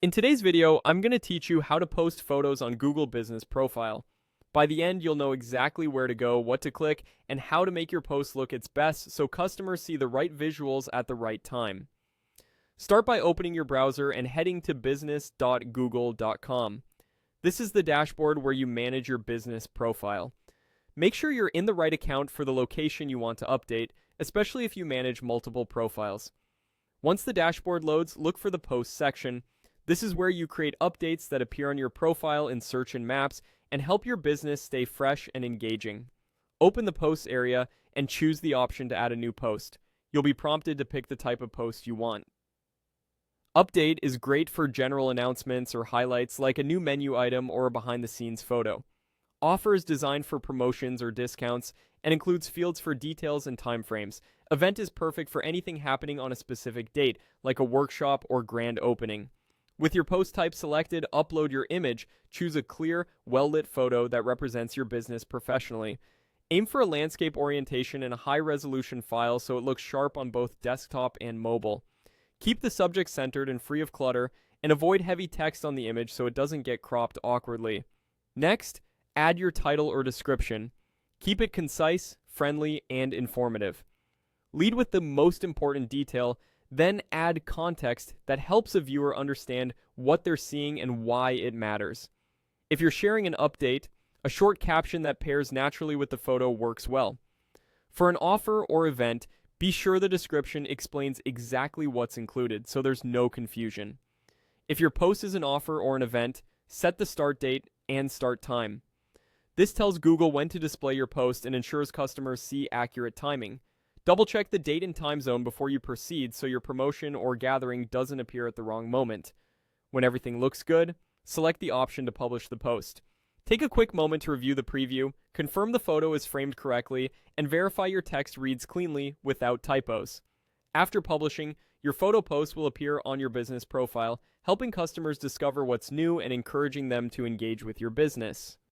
In today's video, I'm going to teach you how to post photos on Google Business Profile. By the end, you'll know exactly where to go, what to click, and how to make your post look its best so customers see the right visuals at the right time. Start by opening your browser and heading to business.google.com. This is the dashboard where you manage your business profile. Make sure you're in the right account for the location you want to update, especially if you manage multiple profiles. Once the dashboard loads, look for the Posts section. This is where you create updates that appear on your profile in search and maps and help your business stay fresh and engaging. Open the Posts area and choose the option to add a new post. You'll be prompted to pick the type of post you want. Update is great for general announcements or highlights like a new menu item or a behind-the-scenes photo. Offer is designed for promotions or discounts and includes fields for details and timeframes. Event is perfect for anything happening on a specific date, like a workshop or grand opening. With your post type selected, upload your image. Choose a clear, well-lit photo that represents your business professionally. Aim for a landscape orientation and a high-resolution file so it looks sharp on both desktop and mobile. Keep the subject centered and free of clutter, and avoid heavy text on the image so it doesn't get cropped awkwardly. Next, add your title or description. Keep it concise, friendly, and informative. Lead with the most important detail, then add context that helps a viewer understand what they're seeing and why it matters. If you're sharing an update, a short caption that pairs naturally with the photo works well. For an offer or event, be sure the description explains exactly what's included so there's no confusion. If your post is an offer or an event, set the start date and start time. This tells Google when to display your post and ensures customers see accurate timing. Double check the date and time zone before you proceed so your promotion or gathering doesn't appear at the wrong moment. When everything looks good, select the option to publish the post. Take a quick moment to review the preview, confirm the photo is framed correctly, and verify your text reads cleanly without typos. After publishing, your photo post will appear on your business profile, helping customers discover what's new and encouraging them to engage with your business.